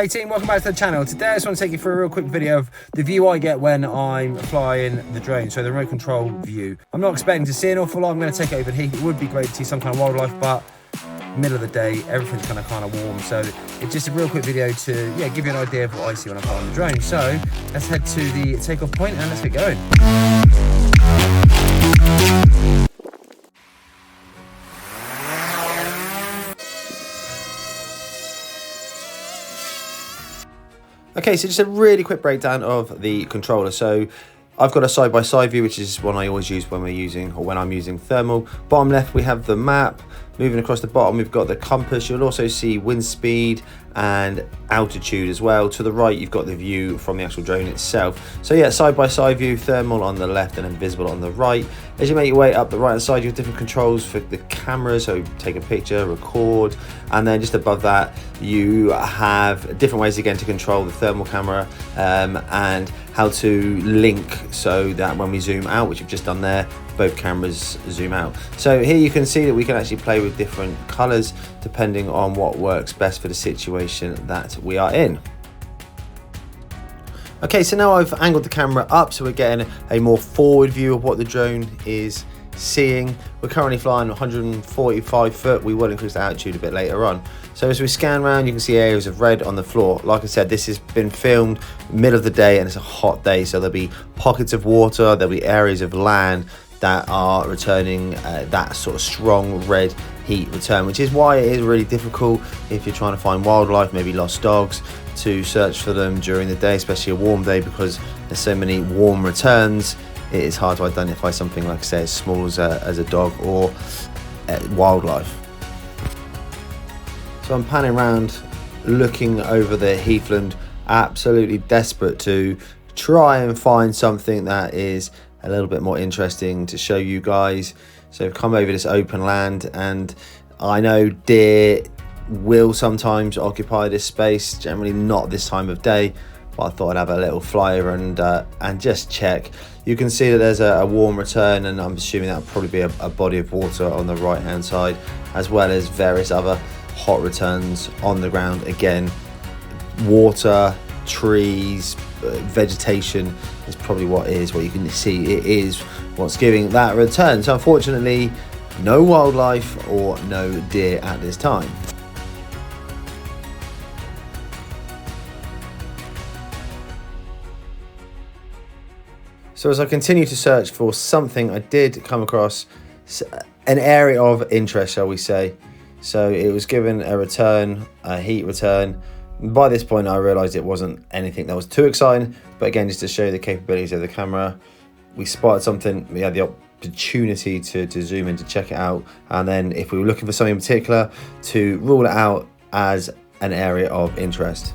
Hey team, welcome back to the channel. Today I just want to take you through a real quick video of the view I get when I'm flying the drone, so the remote control view. I'm not expecting to see an awful lot. I'm going to take it over heat. It would be great to see some kind of wildlife, but middle of the day, everything's kind of warm, so it's just a real quick video to give you an idea of what I see when I fly on the drone. So let's head to the takeoff point and let's get going. Okay, so just a really quick breakdown of the controller. So I've got a side-by-side view, which is one I always use when I'm using thermal. Bottom left, we have the map. Moving across the bottom, we've got the compass. You'll also see wind speed and altitude as well. To the right, you've got the view from the actual drone itself. So yeah, side-by-side view, thermal on the left and then visible on the right. As you make your way up the right-hand side, you have different controls for the camera. So take a picture, record, and then just above that, you have different ways again to control the thermal camera and how to link so that when we zoom out, which we've just done there, both cameras zoom out. So here you can see that we can actually play with different colors depending on what works best for the situation that we are in. Okay, so now I've angled the camera up so we're getting a more forward view of what the drone is seeing. We're currently flying 145 foot. We will increase the altitude a bit later on. So as we scan around, you can see areas of red on the floor. Like I said, this has been filmed middle of the day and it's a hot day, so there'll be pockets of water, there'll be areas of land that are returning that sort of strong red heat return, which is why it is really difficult if you're trying to find wildlife, maybe lost dogs, to search for them during the day, especially a warm day, because there's so many warm returns. It is hard to identify something, like I say, as small as a dog or wildlife. So I'm panning around, looking over the heathland, absolutely desperate to try and find something that is a little bit more interesting to show you guys. So I've come over this open land, and I know deer will sometimes occupy this space, generally not this time of day, but I thought I'd have a little fly over and just check. You can see that there's a warm return, and I'm assuming that'll probably be a body of water on the right hand side, as well as various other hot returns on the ground. Again, water, trees, vegetation is probably what you can see. It is what's giving that return. So unfortunately, no wildlife or no deer at this time. So as I continue to search for something, I did come across an area of interest, shall we say. So it was given a return, a heat return. By this point, I realized it wasn't anything that was too exciting, but again, just to show you the capabilities of the camera, we spotted something, we had the opportunity to zoom in to check it out, and then if we were looking for something in particular, to rule it out as an area of interest.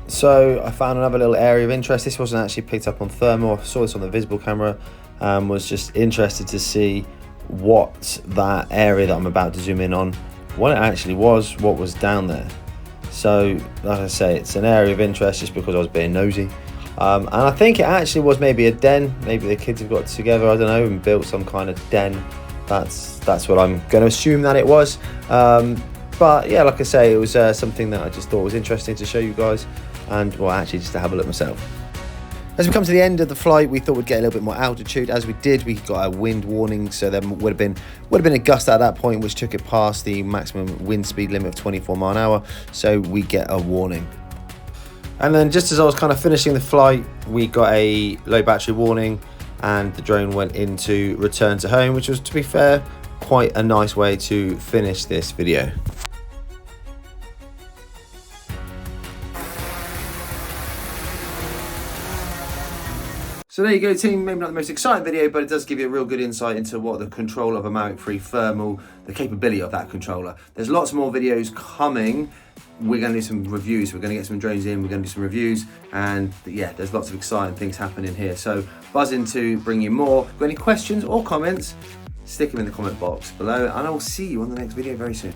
So I found another little area of interest. This wasn't actually picked up on thermal. I saw this on the visible camera and was just interested to see what that area that I'm about to zoom in on, what it actually was, what was down there. So like I say, it's an area of interest just because I was being nosy, and I think it actually was maybe a den. Maybe the kids have got together, I don't know, and built some kind of den. That's what I'm going to assume that it was, but yeah, like I say, it was something that I just thought was interesting to show you guys, and well, actually just to have a look myself. As we come to the end of the flight, we thought we'd get a little bit more altitude. As we did, we got a wind warning, so there would have been a gust at that point, which took it past the maximum wind speed limit of 24 miles an hour. So we get a warning. And then just as I was kind of finishing the flight, we got a low battery warning, and the drone went into return to home, which was, to be fair, quite a nice way to finish this video. So there you go, team. Maybe not the most exciting video, but it does give you a real good insight into what the control of a Mavic 3 thermal, the capability of that controller. There's lots more videos coming. We're going to do some reviews. We're going to get some drones in. We're going to do some reviews. And yeah, there's lots of exciting things happening here. So buzzing to bring you more. Got any questions or comments? Stick them in the comment box below. And I will see you on the next video very soon.